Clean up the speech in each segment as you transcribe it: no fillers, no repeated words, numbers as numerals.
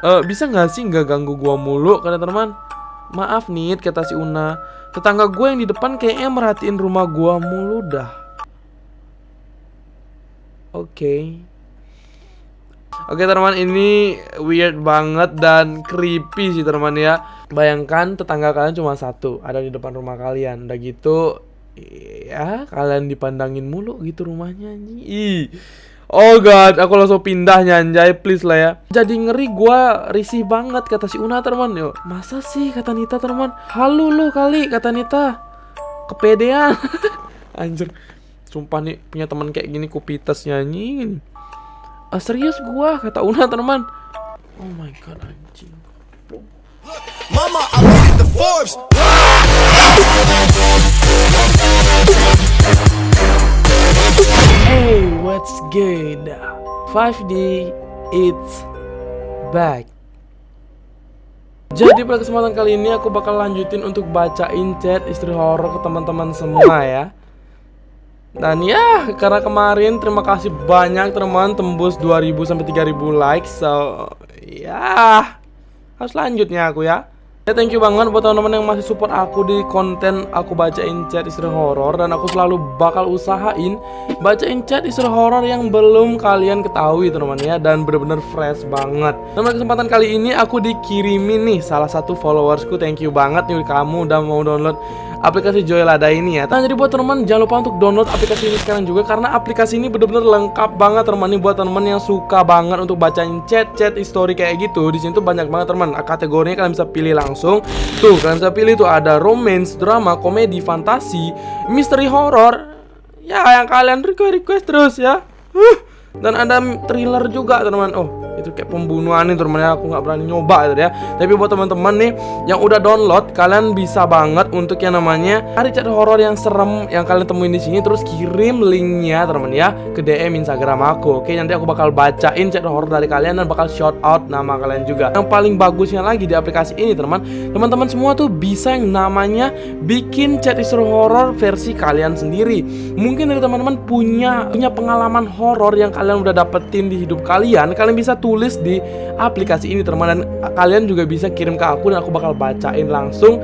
Bisa nggak sih nggak ganggu gua mulu, kata teman. Maaf nih, kata si Una. Tetangga gue yang di depan kayaknya merhatiin rumah gua mulu dah. Oke. Oke teman, ini weird banget dan creepy sih teman ya. Bayangkan tetangga kalian cuma satu, ada di depan rumah kalian. Udah gitu, ya kalian dipandangin mulu gitu rumahnya anjing. Ih. Oh god, aku langsung pindah nyanjay please lah ya. Jadi ngeri, gua risih banget, kata si Una teman. Yo, masa sih, kata Nita teman. Halu lu kali, kata Nita. Kepedean. Anjir. Sumpah nih punya teman kayak gini kupitas nyanyi. Serius gua, kata Una teman. Oh my god anjing. Mama, I made it to Forbes. Hey, what's good? 5D, it's back. Jadi pada kesempatan kali ini aku bakal lanjutin untuk bacain chat istri horor ke teman-teman semua ya. Dan ya, karena kemarin terima kasih banyak teman, tembus 2000 sampai 3000 likes. So, ya harus lanjutnya aku ya. Ya thank you banget buat teman-teman yang masih support aku di konten aku bacain chat istri horor. Dan aku selalu bakal usahain bacain chat istri horor yang belum kalian ketahui teman-teman ya. Dan bener-bener fresh banget. Dan pada kesempatan kali ini aku dikirimin nih salah satu followersku. Thank you banget nih kamu udah mau download aplikasi Joylada ini ya. Nah jadi buat teman-teman jangan lupa untuk download aplikasi ini sekarang juga, karena aplikasi ini bener-bener lengkap banget teman. Ini buat teman-teman yang suka banget untuk bacain chat-chat history kayak gitu. Di sini tuh banyak banget teman. Kategorinya kalian bisa pilih langsung. Tuh kalian bisa pilih tuh ada romance, drama, komedi, fantasi, misteri horor. Ya yang kalian request terus ya. Dan ada thriller juga teman-teman. Oh itu kayak pembunuhan nih teman-teman ya. Aku nggak berani nyoba itu ya. Tapi buat teman-teman nih yang udah download, kalian bisa banget untuk yang namanya cari chat horor yang serem yang kalian temuin di sini, terus kirim linknya teman-teman ya ke DM Instagram aku. Oke, nanti aku bakal bacain chat horor dari kalian dan bakal shout out nama kalian juga. Yang paling bagusnya lagi di aplikasi ini teman-teman semua tuh bisa yang namanya bikin chat istri horor versi kalian sendiri. Mungkin dari teman-teman punya pengalaman horor yang kalian udah dapetin di hidup kalian bisa tulis di aplikasi ini teman, dan kalian juga bisa kirim ke aku dan aku bakal bacain langsung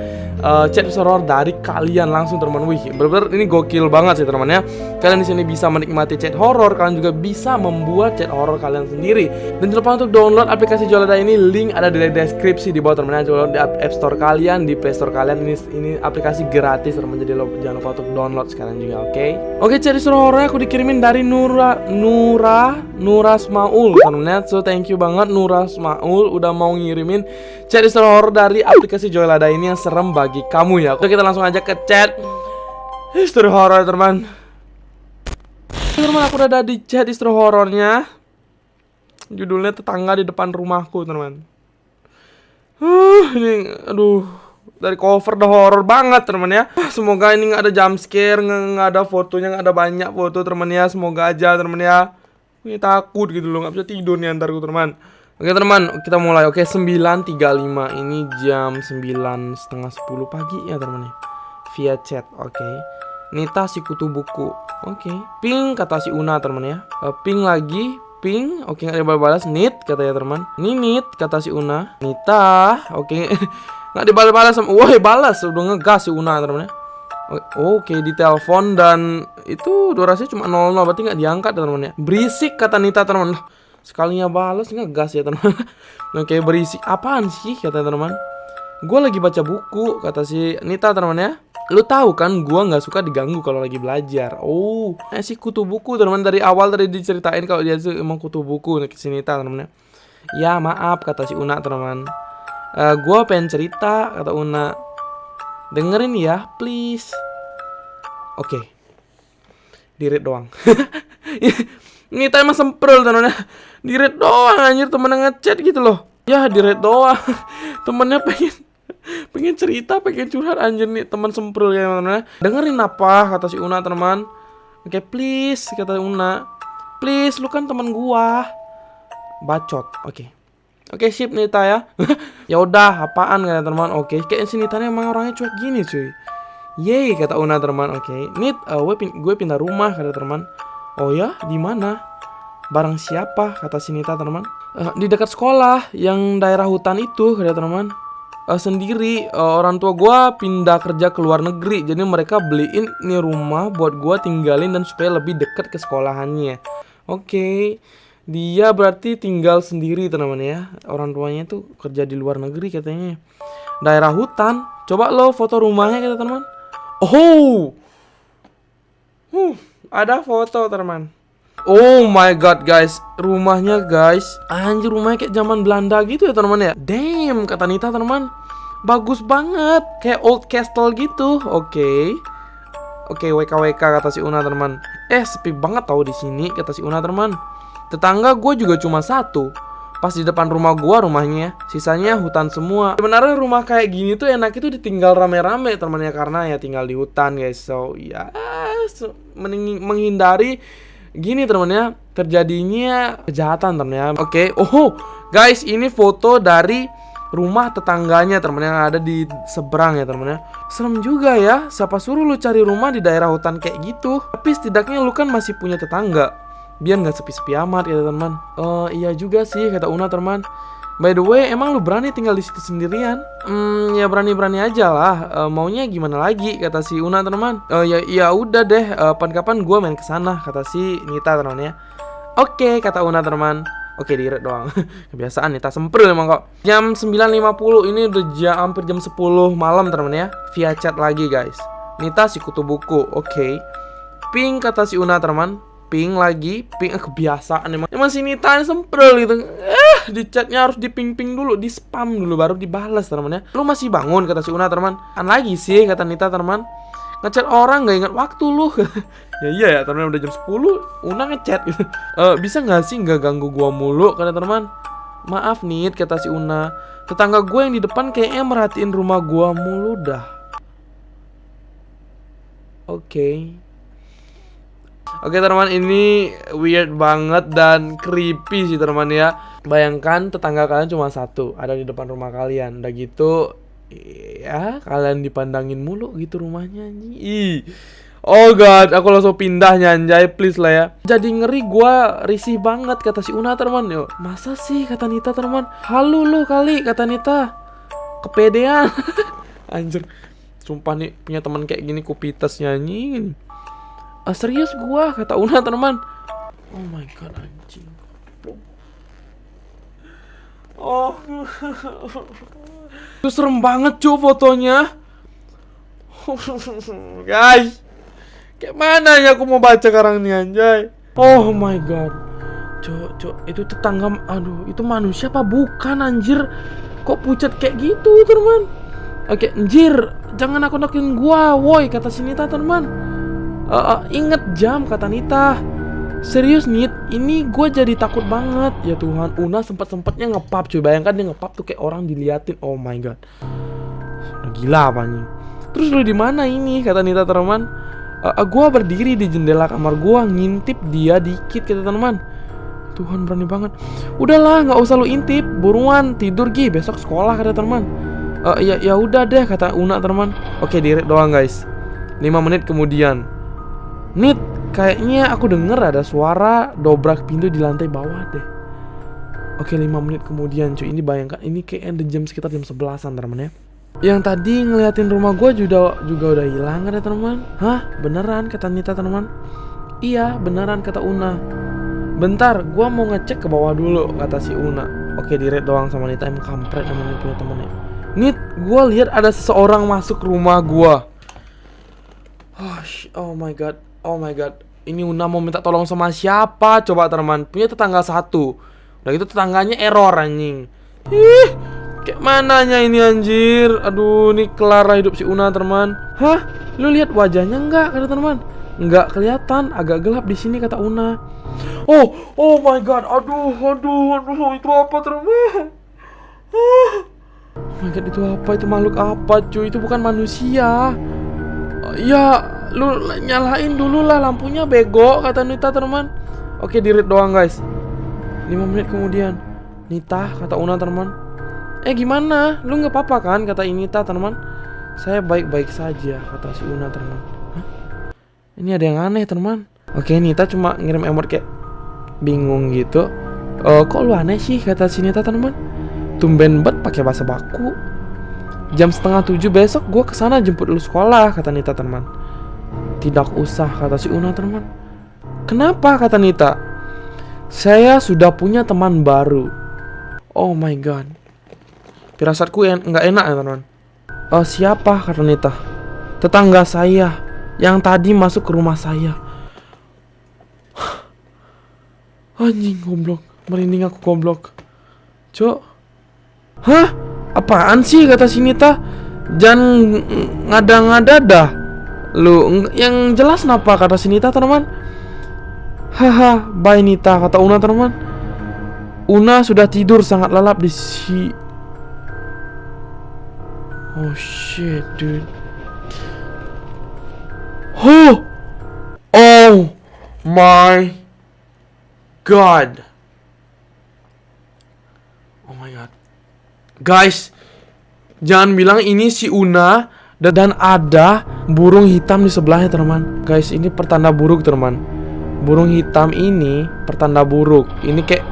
chat horor dari kalian langsung teman. Wih, bener-bener ini gokil banget sih teman ya. Kalian di sini bisa menikmati chat horor, kalian juga bisa membuat chat horor kalian sendiri. Dan jangan lupa untuk download aplikasi Joylada ini, link ada di deskripsi di bawah teman-teman. Download di App Store kalian, di Play Store kalian. Ini aplikasi gratis teman, jadi jangan lupa untuk download sekarang juga, oke? Oke, chat horornya aku dikirimin dari Nurasmaul teman-teman. So thank you banget Nurasmaul udah mau ngirimin chat horor dari aplikasi Joylada ini yang serem bagi kamu ya. Oke, kita langsung aja ke chat history horror teman. Teman, aku udah ada di chat history horornya. Judulnya tetangga di depan rumahku teman. Ini aduh, dari cover udah horror banget teman ya. Semoga ini nggak ada jump scare, nggak ada fotonya, nggak ada banyak foto teman ya. Semoga aja teman ya. Ini takut gitu loh, nggak bisa tidur nih antarku teman. Oke teman, kita mulai. Oke, 9.35. Ini jam 9:30 pagi ya teman ya. Via chat, oke. Nita si kutu buku. Oke. Ping kata si Una teman ya. Ping lagi, ping. Oke, nggak dibalas-balas. Nit katanya teman. Ninit kata si Una. Nita, oke. Nggak dibalas-balas. Wah, balas. Udah ngegas si Una teman ya. Oke, di telepon dan itu durasinya cuma 00, berarti nggak diangkat teman ya. Berisik kata Nita teman. Sekalinya balas ngegas ya teman. Oke, berisik apaan sih kata teman. Gue lagi baca buku kata si Nita teman ya. Lu tahu kan gue nggak suka diganggu kalau lagi belajar. Oh, si kutu buku teman, dari awal tadi diceritain kalau dia tuh emang kutu buku si Nita teman ya. Ya maaf kata si Una teman. Gue pengen cerita kata Una. Dengerin ya please. Oke. Di-read doang. Nita emang semprul temennya. Di-read doang anjir, temennya ngechat gitu loh. Ya di-read doang. Temennya pengen cerita, pengen curhat anjir nih, teman semprul ya temennya. Dengerin apa kata si Una teman. Oke please kata Una. Please, lu kan teman gua. Bacot. Oke, sip Nita ya. Ya udah, apaan kata teman. Oke, kayak si Nita emang orangnya cuek gini cuy. Yeay kata Una teman. Oke, Nit, gue pindah rumah kata teman. Oh ya, di mana? Barang siapa, kata si Nita teman-teman. Di dekat sekolah yang daerah hutan itu, kata teman-teman. Sendiri, orang tua gue pindah kerja ke luar negeri. Jadi mereka beliin nih rumah buat gue tinggalin dan supaya lebih dekat ke sekolahannya. Oke. Dia berarti tinggal sendiri teman-teman ya. Orang tuanya tuh kerja di luar negeri katanya. Daerah hutan. Coba lo foto rumahnya kata teman-teman. Oh. Ada foto teman-teman. Oh my god guys. Rumahnya guys. Anjir, rumahnya kayak zaman Belanda gitu ya teman-teman ya. Damn, kata Nita teman-teman. Bagus banget. Kayak old castle gitu. Oke, WKWK kata si Una teman. Sepi banget tau di sini kata si Una teman. Tetangga gue juga cuma satu. Pas di depan rumah gue rumahnya. Sisanya hutan semua. Sebenarnya rumah kayak gini tuh enak itu ditinggal rame-rame temannya. Karena ya tinggal di hutan guys. So ya menghindari gini temennya terjadinya kejahatan temennya. Oke. Oh guys, ini foto dari rumah tetangganya temennya yang ada di seberang ya temennya. Serem juga ya. Siapa suruh lu cari rumah di daerah hutan kayak gitu. Tapi setidaknya lu kan masih punya tetangga. Biar nggak sepi-sepi amat ya teman. Iya juga sih kata Una teman. By the way, emang lu berani tinggal di situ sendirian? Ya berani-berani aja lah. Maunya gimana lagi kata si Una teman. Ya udah deh. Kapan-kapan gue main kesana kata si Nita teman ya. Oke kata Una teman. Oke, direct doang. Kebiasaan Nita semprul emang kok. Jam 9.50 ini udah hampir jam 10 malam teman ya. Via chat lagi guys. Nita si kutu buku. Oke. Ping kata si Una teman. Ping lagi, ping kebiasaan emang si Nita semprel gitu. Di chatnya harus diping-ping dulu, di spam dulu baru dibalas teman-teman ya. Lu masih bangun kata si Una teman. Kan lagi sih kata Nita teman. Ngechat orang gak ingat waktu lu. Ya teman, udah jam 10 Una ngechat gitu. Bisa gak sih gak ganggu gua mulu kata teman. Maaf Nit kata si Una. Tetangga gue yang di depan kayaknya merhatiin rumah gua mulu dah. Oke teman, ini weird banget dan creepy sih teman ya. Bayangkan tetangga kalian cuma satu, ada di depan rumah kalian. Udah gitu ya kalian dipandangin mulu gitu rumahnya. Oh god, aku langsung pindah nyanjay please lah ya. Jadi ngeri, gua risih banget kata si Una teman. Yo, masa sih kata Nita teman. Halu lu kali kata Nita. Kepedean. Anjir. Sumpah nih punya teman kayak gini kupitas nyanyi. Serius gua kata Una teman. Oh my god anjing. Oh. Itu serem banget cuy fotonya. Guys. Kayak mana ya aku mau baca sekarang nih anjay. Oh my god. Cok, itu tetangga. Aduh, itu manusia apa bukan anjir? Kok pucat kayak gitu teman? Oke, anjir, jangan nakut-nakutin gua, woi kata si Nita teman. Ingat jam kata Nita. Serius Nit, ini gue jadi takut banget. Ya Tuhan, Una sempat-sempatnya ngepap cuy. Bayangkan dia ngepap tuh kayak orang diliatin. Oh my god. Udah gila apa nih. Terus lu di mana ini kata Nita teman. Gue berdiri di jendela kamar gue ngintip dia dikit kata teman. Tuhan berani banget. Udahlah nggak usah lu intip. Buruan tidur Gi, besok sekolah kata teman. Ya udah deh kata Una teman. Oke direct doang guys. 5 menit kemudian. Nit, kayaknya aku denger ada suara dobrak pintu di lantai bawah deh. Oke, 5 menit kemudian cuy. Ini bayangkan, ini kayak ada jam sekitar jam 11an teman ya. Yang tadi ngeliatin rumah gue juga udah hilang ada teman. Hah? Beneran kata Nita teman. Iya beneran kata Una. Bentar, gue mau ngecek ke bawah dulu kata si Una. Oke, direct doang sama Nita. Emang kampret namanya punya temennya. Nit, gue lihat ada seseorang masuk rumah gue. Oh my god. Ini Una mau minta tolong sama siapa? Coba teman. Punya tetangga satu. Udah gitu tetangganya error anjing. Kayak mananya ini anjir. Aduh, ini kelar hidup si Una teman. Hah? Lu lihat wajahnya enggak kata teman? Enggak kelihatan, agak gelap di sini kata Una. Oh my god. Aduh, itu apa teman? Oh my god, itu apa? Itu makhluk apa cuy? Itu bukan manusia. Ya, lu nyalain dulu lah lampunya bego kata Nita teman. Oke, di-read doang guys. 5 menit kemudian. Nita kata Una teman. Gimana? Lu nggak apa-apa kan kata Nita teman. Saya baik-baik saja kata si Una teman. Hah? Ini ada yang aneh teman. Oke, Nita cuma ngirim emot kayak bingung gitu. Kok lu aneh sih, kata si Nita teman-teman. Tumben banget pakai bahasa baku. Jam 6:30 besok gue kesana jemput lu sekolah, kata Nita teman. Tidak usah, kata si Una teman. Kenapa, kata Nita? Saya sudah punya teman baru. Oh my god. Firasatku nggak enak ya teman. Siapa, kata Nita? Tetangga saya yang tadi masuk ke rumah saya. Anjing, goblok. Merinding aku, goblok. Cok. Hah? Apaan sih, kata si Nita? Jangan ngada-ngada dah. Lu yang jelas kenapa, kata si Nita teman. Haha, bye Nita, kata Una teman. Una sudah tidur sangat lelap di si. Oh shit, dude. Oh my god. Oh my god. Guys, jangan bilang ini si Una dan ada burung hitam di sebelahnya, teman. Guys, ini pertanda buruk, teman. Burung hitam ini pertanda buruk. Ini kayak,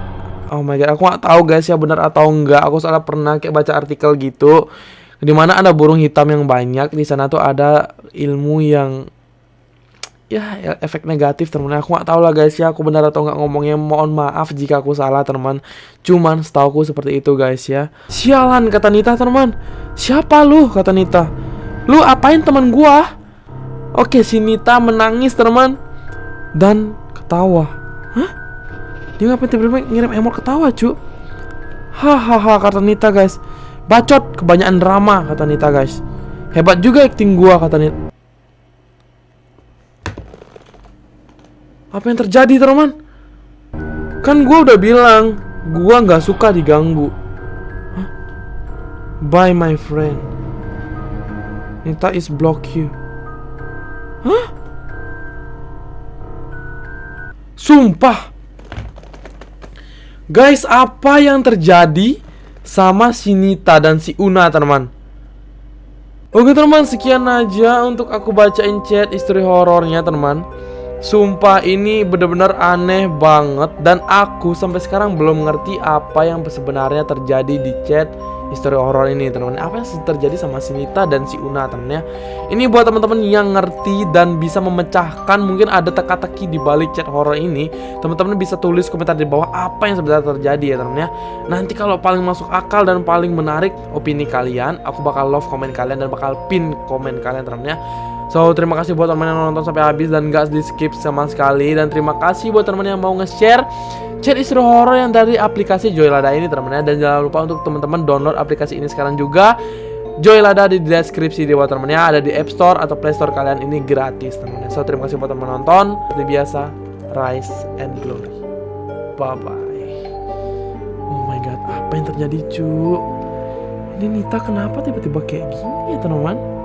oh my god, aku gak tahu guys ya benar atau enggak. Aku salah pernah kayak baca artikel gitu, dimana ada burung hitam yang banyak. Di sana tuh ada ilmu yang ya efek negatif, teman. Aku gak tahu lah guys ya, aku benar atau enggak ngomongnya. Mohon maaf jika aku salah, teman. Cuman setauku seperti itu guys ya. Sialan, kata Nita teman. Siapa lu, kata Nita. Lu apain teman gua? Oke, si Nita menangis teman dan ketawa. Hah? Dia ngapain tiba-tiba ngirim emot ketawa, cu? Hahaha, kata Nita guys. Bacot, kebanyakan drama, kata Nita guys. Hebat juga acting gua, kata Nita. Apa yang terjadi, teman? Kan gua udah bilang gua nggak suka diganggu. Hah? Bye my friend. Nita is block you. Hah? Sumpah. Guys, apa yang terjadi sama si Nita dan si Una, teman? Oke teman, sekian aja untuk aku bacain chat istri horornya, teman. Sumpah ini benar-benar aneh banget. Dan aku sampai sekarang belum ngerti apa yang sebenarnya terjadi di chat histori horor ini, teman-teman. Apa yang terjadi sama si Nita dan si Una, teman ya. Ini buat teman-teman yang ngerti dan bisa memecahkan, mungkin ada teka-teki di balik chat horor ini. Teman-teman bisa tulis komentar di bawah apa yang sebenarnya terjadi ya, teman ya. Nanti kalau paling masuk akal dan paling menarik opini kalian, aku bakal love komen kalian dan bakal pin komen kalian, teman ya. So, terima kasih buat teman yang nonton sampai habis dan gak di skip sama sekali. Dan terima kasih buat teman yang mau nge-share chat istri horor yang dari aplikasi Joylada ini, teman-teman. Dan jangan lupa untuk teman-teman download aplikasi ini sekarang juga. Joylada di deskripsi di bawah, teman-teman ya. Ada di App Store atau Play Store kalian, ini gratis, teman-teman. So, terima kasih buat teman nonton. Seperti biasa, rise and glory. Bye-bye. Oh my god, apa yang terjadi, cu? Ini Nita kenapa tiba-tiba kayak gini ya, teman-teman?